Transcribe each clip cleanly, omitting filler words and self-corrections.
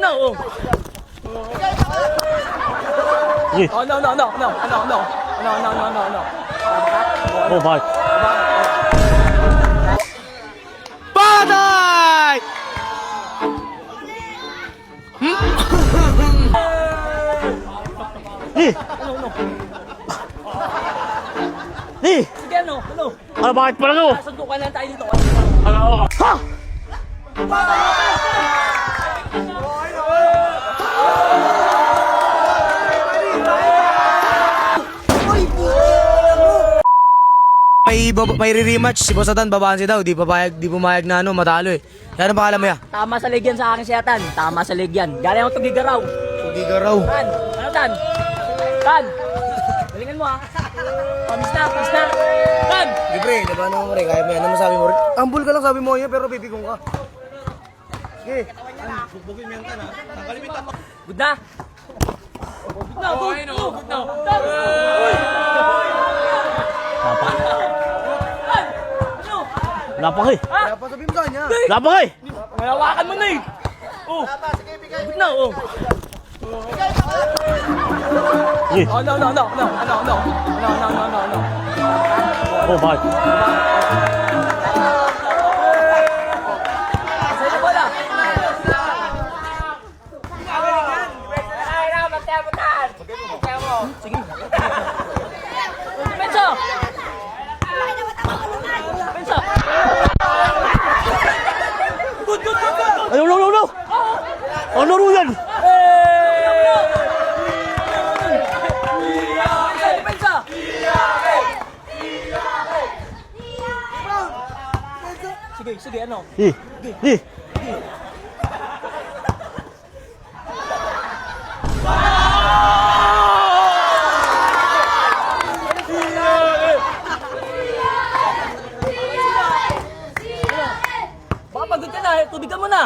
na, oh. Oh, no. Oh, bakit? Patay! Sige, ano? Ano, bakit pala ko? Suntukan lang tayo dito. Ha? May re-rematch si Boss Atan, babaan siya daw. Di pumayag na matalo eh. Kaya ano pangalan mo ya? Tama sa legyan sa akin si Atan. Tama sa legyan. Galing ako tugigaraw. Tugigaraw. Tan, ano Tan? Tan! Galingan mo ha. Pamis na. Tan! Libre, laban mo rin. Kaya mo yan. Ano masabi mo rin? Ambul ka lang sabi mo yan, pero bibigong ka. Sige. Bugbugin mo yan Tan ha. Tanggalimitan mo. Good na. Good na. Tan! Lapang eh. Kaya pa sabihin mo sa kanya. Lapang eh. Malawakan mo na eh. Oh. Good na, oh. Oh, no. Oh, bakit? Sa'yo na bola. Sige. Pensa! Good. Ay, no. Oh, laro yan. Pensa! Sige, ano? Baka pagod ka na, tubigan mo na.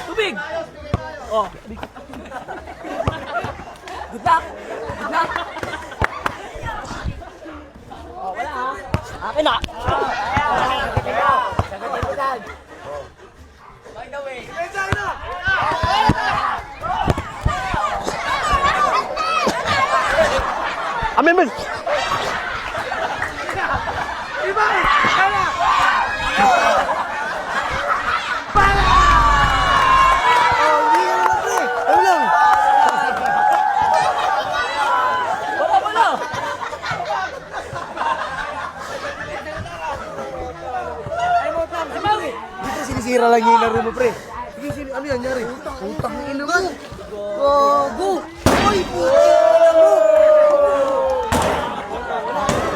Tubig. Oh. Good luck. Oh, wala ha. Akin na. By the way. Amin. Wala. Dito sinisira lang yung laro mo, pre. Sige, ano yan nyari? Utang ng ino mo. Gogo! Oy, puti!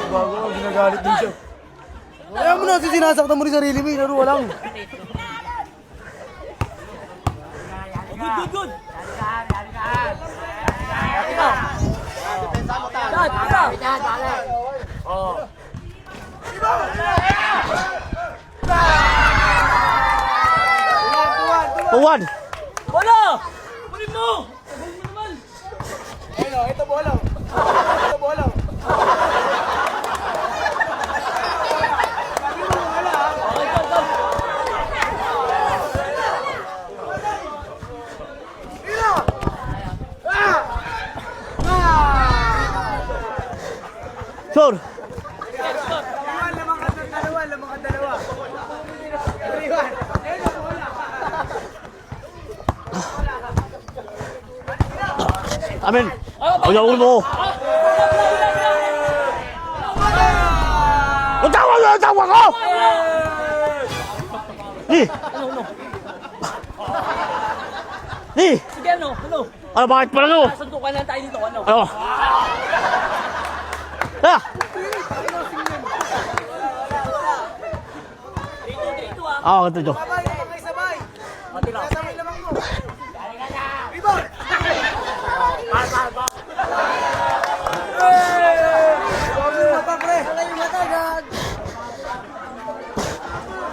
Bago, ginagalit din siya. Kaya mo na, sinasaktan mo rin sarili mo, laro lang. Good. Tuwan. Bola! Kunin mo! Sabog mo naman! Ito bola. Okay, go. Sure. Lamang ka dalawa. Amin. Ayaw mo. Tawa ko! Sige, ano? Ano, bakit pala ko? Suntukan lang tayo dito, ano? Ano? Ha? Dito ah. Ganito ito. Sabay. Pati lang. Sabay lamang mo. Rebound!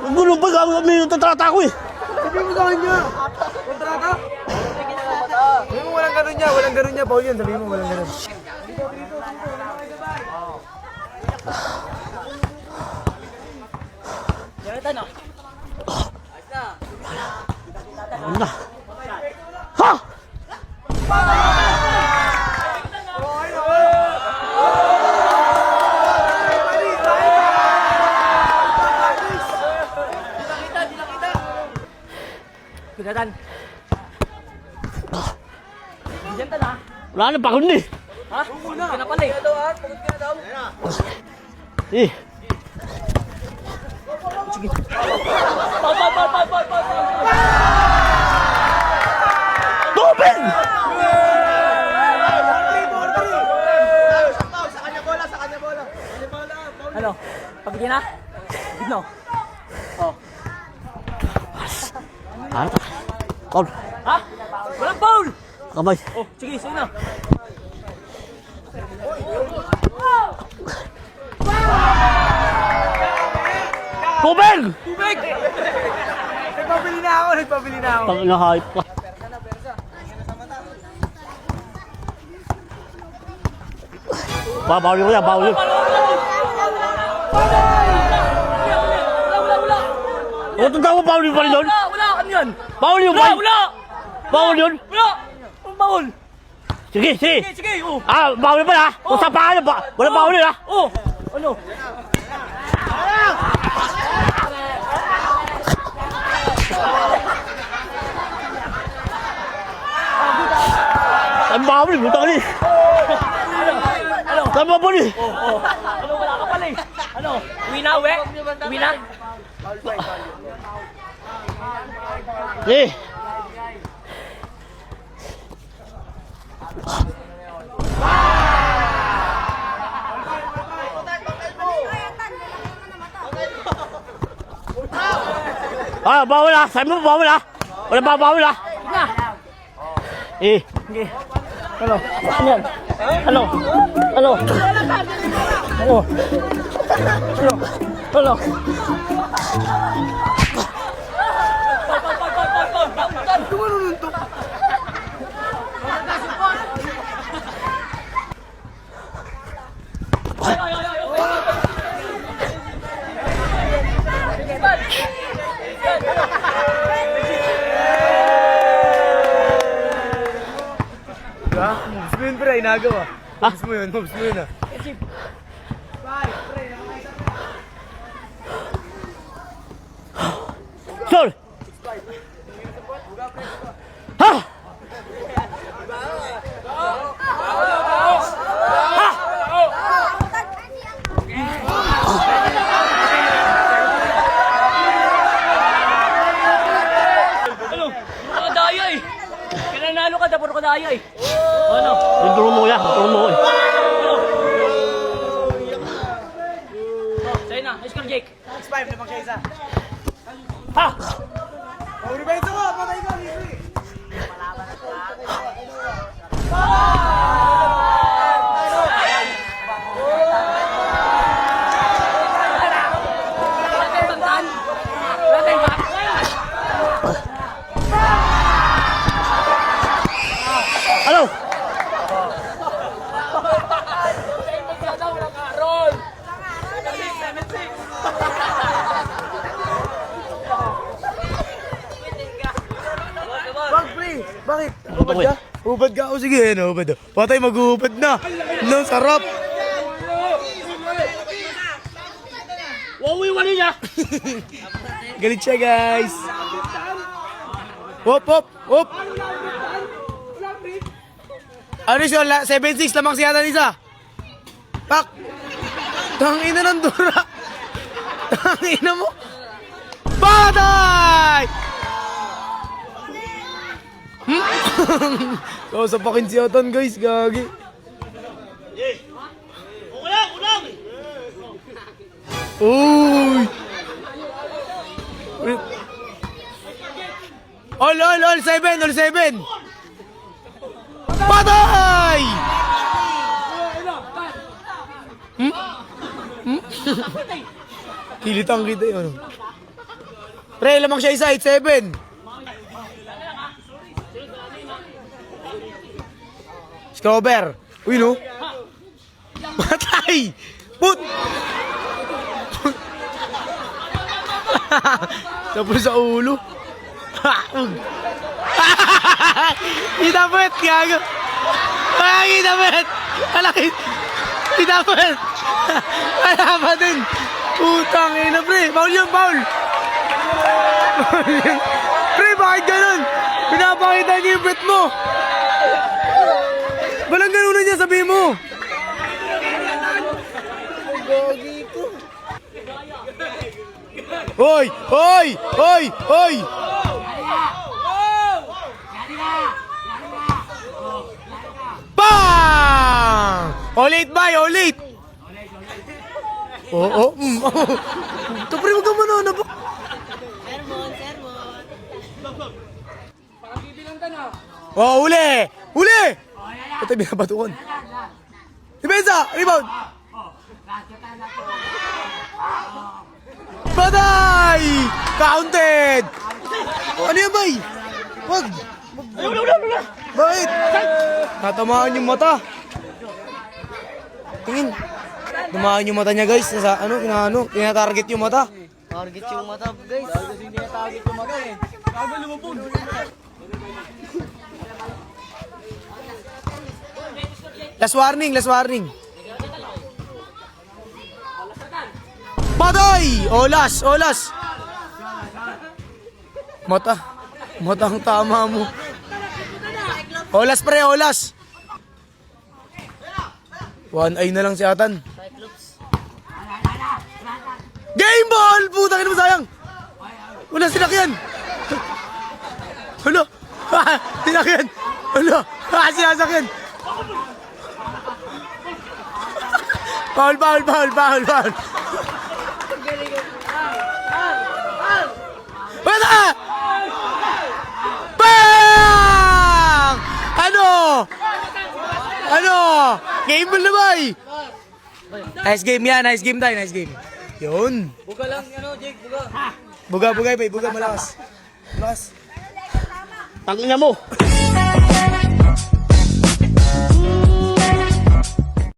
Ang gulo ba? May tatrata ko eh. Sabihin mo sa kanya. Kontrata? Sabihin mo walang ganun niya. Paul yan. Sabihin mo walang ganun. Yan, ano? Ano na? Ha? Pinatan. Diyan ta na. Wala na, pagod na eh. Ha? Pinapalay. Eh, Pau. tubig! Ano? Pabigyan na? Bigno. Oh. Ano? Paul, Ha? Walang foul! kamay. Oh, sige, sige na. Tubig! Tubig! Nagpabili na ako. Pag na-hype ka. Bawal yun kuya, bawal yun. Wala. O, tanda mo, bawal yun pa rin yun? Wala, ano yan? Bawal yun, Wala, boy! wala! Bawal yun? Wala! Ang bawal! Sige, sige! Sige, oh! Ah, bawal yun pala! O, sa paa yun, wala bawal yun ha! Oh! Ano? Ang bawal yun, butang ni! Ano? Saan ba bawal yun? Ano, wala ka pala eh. Ano? Uwi na, uwi? Uwi na? Eh! Ah, bawal ah! Sabi mo, bawal ah! Wala ba bawal ah? Na! Eh! Sige. Ano? Ano yan? Ano? Ano? Ano? Ano? Ano? Moves mo yun, pre. Inagaw ah. Moves mo yun ah. Sol! Ha! Ano? Puro ka daya eh. Kaya nanalo ka, puro ka daya eh. Ano? Yung turo mo yan, turo mo eh. Ano? Oh, sa'yo na. Let's go, Jake. 6'5", lamang siya isa. Ha! Oh, rebenso ko! Patay ko! Easy! Ano? Bang, pre! Bakit? Hubad ka? Hubad ka? O sige, ano, hubad. Patay, mag-uhubad na. No, sarap. Wawi wali niya! Galit siya, guys. Hop, hop, hop. Ano siya? 7-6 lamang siya na isa. Pak! Tangina ng dura. Tangina mo. Patay! Kasapakin si Atan, guys. Gagi. Ulang! Uy! All 7! Patay! Kilitang kita yun. Pre, lamang siya isa, 8-7. Strawber. Uy, no? Patay! Put! Tapos sa ulo. Kita puwet, gago. Ay, kita puwet. Alaki. Kita puwet. Wala pa din. Putang ina, pre. Foul yun, foul. Pre, bakit ganun? Pinapakita niyo yung bet mo. Walang ganun na niya, sabihin mo. Gogi ko. Hoy! Hoy! Hoy! Hoy! Bang! Ulit ba? Ulit! Oo. Ito pre, huwag ka manana ba? Oh, uli! Uli! Ito binabatukan. Depensa! Rebound! Patay! Counted! Ano yan, bay? Wag! Bakit? Natamaan yung mata. Tingin. Tumaan yung mata niya, guys. Nasa, tinatarget yung mata. Target yung mata, guys. Hindi na target yung mata eh. Bago lumubog. Last warning, last warning. Patay! Olas, olas. Mata. Mata ang tama mo. Olas pre, olas. One eye na lang si Atan. Game ball! Putang ina mo, sayang. Wala, sinakyan. Ano? Sinakyan. Ano? Sinasakyan. Foul, foul, foul, foul, foul. Bata! Bang! Ano? Ano? Game ball na ba eh? Nice game yan, nice game tayo, nice game. Yun. Buga lang, Jake, buga. Buga, buga, bay, buga, malakas. Malakas. Tangina mo.